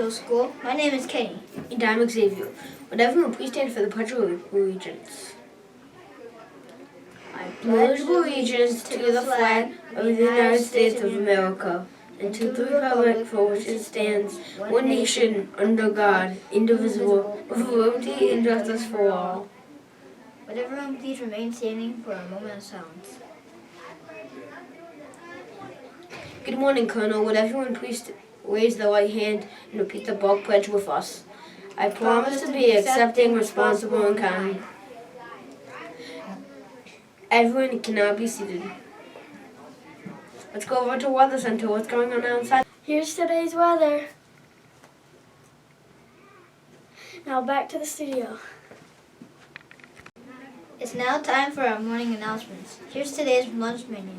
Middle School. My name is Kenny. And I'm Xavier. Would everyone please stand for the Pledge of Allegiance? I pledge allegiance to the flag of the United States of America and to the republic for which it stands, one nation, under God, indivisible, with liberty and justice for all. Would everyone please remain standing for a moment of silence? Good morning, Colonel. Would everyone please raise the right hand and repeat the bulk pledge with us? I promise to be accepting, responsible, and kind. Everyone can now be seated. Let's go over to Weather Center. What's going on outside? Here's today's weather. Now back to the studio. It's now time for our morning announcements. Here's today's lunch menu.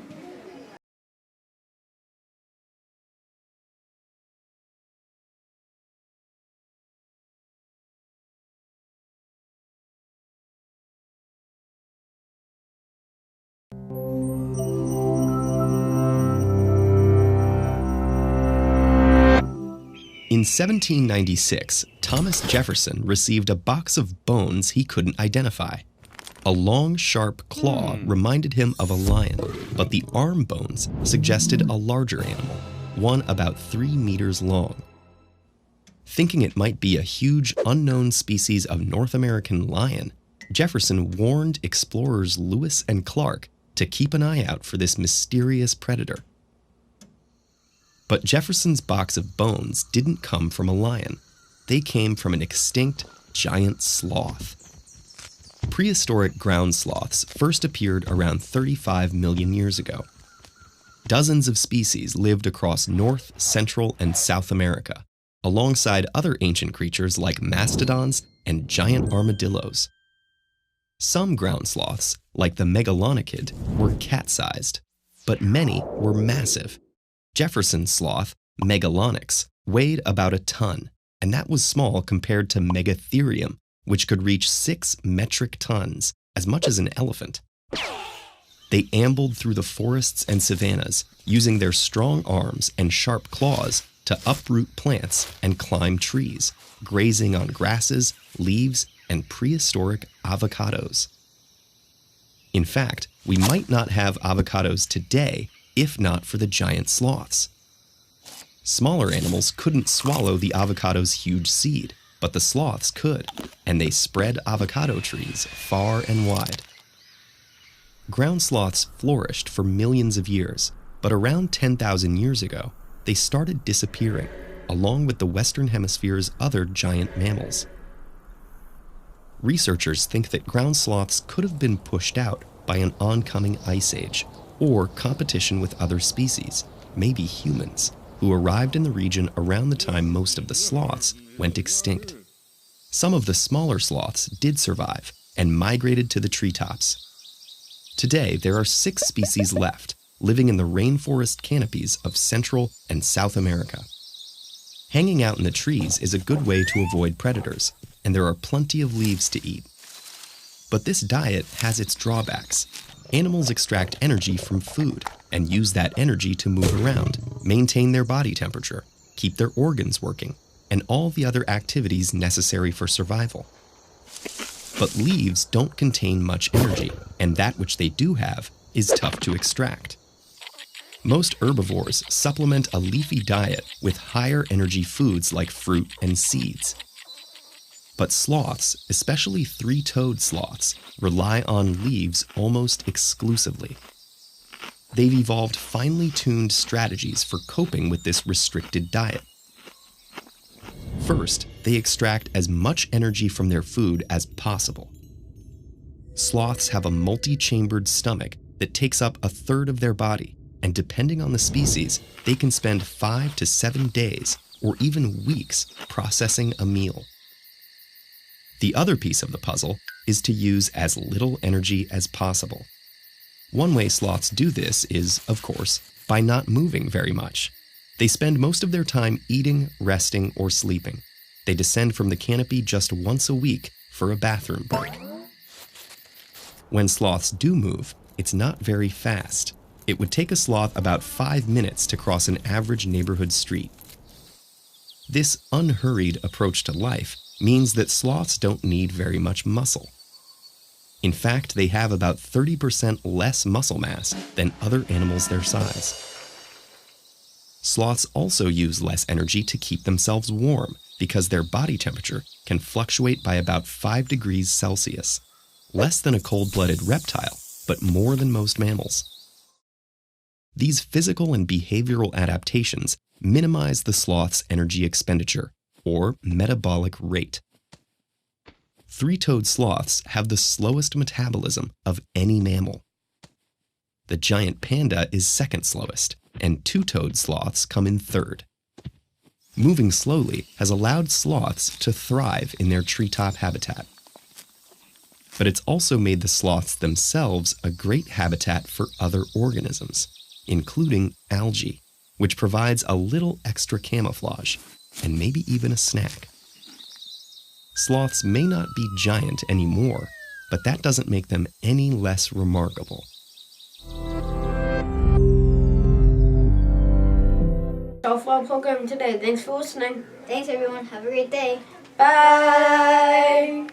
In 1796, Thomas Jefferson received a box of bones he couldn't identify. A long, sharp claw reminded him of a lion, but the arm bones suggested a larger animal, one about 3 meters long. Thinking it might be a huge, unknown species of North American lion, Jefferson warned explorers Lewis and Clark to keep an eye out for this mysterious predator. But Jefferson's box of bones didn't come from a lion. They came from an extinct giant sloth. Prehistoric ground sloths first appeared around 35 million years ago. Dozens of species lived across North, Central, and South America, alongside other ancient creatures like mastodons and giant armadillos. Some ground sloths, like the Megalonychid, were cat-sized, but many were massive. Jefferson's sloth, Megalonyx, weighed about a ton, and that was small compared to Megatherium, which could reach 6 metric tons, as much as an elephant. They ambled through the forests and savannas, using their strong arms and sharp claws to uproot plants and climb trees, grazing on grasses, leaves, and prehistoric avocados. In fact, we might not have avocados today if not for the giant sloths. Smaller animals couldn't swallow the avocado's huge seed, but the sloths could, and they spread avocado trees far and wide. Ground sloths flourished for millions of years, but around 10,000 years ago, they started disappearing, along with the Western Hemisphere's other giant mammals. Researchers think that ground sloths could have been pushed out by an oncoming ice age, or competition with other species, maybe humans, who arrived in the region around the time most of the sloths went extinct. Some of the smaller sloths did survive and migrated to the treetops. Today, there are 6 species left, living in the rainforest canopies of Central and South America. Hanging out in the trees is a good way to avoid predators, and there are plenty of leaves to eat. But this diet has its drawbacks. Animals extract energy from food and use that energy to move around, maintain their body temperature, keep their organs working, and all the other activities necessary for survival. But leaves don't contain much energy, and that which they do have is tough to extract. Most herbivores supplement a leafy diet with higher energy foods like fruit and seeds. But sloths, especially 3-toed sloths, rely on leaves almost exclusively. They've evolved finely tuned strategies for coping with this restricted diet. First, they extract as much energy from their food as possible. Sloths have a multi-chambered stomach that takes up 1/3 of their body, and depending on the species, they can spend 5 to 7 days or even weeks processing a meal. The other piece of the puzzle is to use as little energy as possible. One way sloths do this is, of course, by not moving very much. They spend most of their time eating, resting, or sleeping. They descend from the canopy just once a week for a bathroom break. When sloths do move, it's not very fast. It would take a sloth about 5 minutes to cross an average neighborhood street. This unhurried approach to life means that sloths don't need very much muscle. In fact, they have about 30% less muscle mass than other animals their size. Sloths also use less energy to keep themselves warm because their body temperature can fluctuate by about 5 degrees Celsius, less than a cold-blooded reptile, but more than most mammals. These physical and behavioral adaptations minimize the sloth's energy expenditure, or metabolic rate. Three-toed sloths have the slowest metabolism of any mammal. The giant panda is second slowest, and two-toed sloths come in third. Moving slowly has allowed sloths to thrive in their treetop habitat. But it's also made the sloths themselves a great habitat for other organisms, including algae, which provides a little extra camouflage, and maybe even a snack. Sloths may not be giant anymore, but that doesn't make them any less remarkable. That's all for our program today. Thanks for listening. Thanks, everyone. Have a great day. Bye!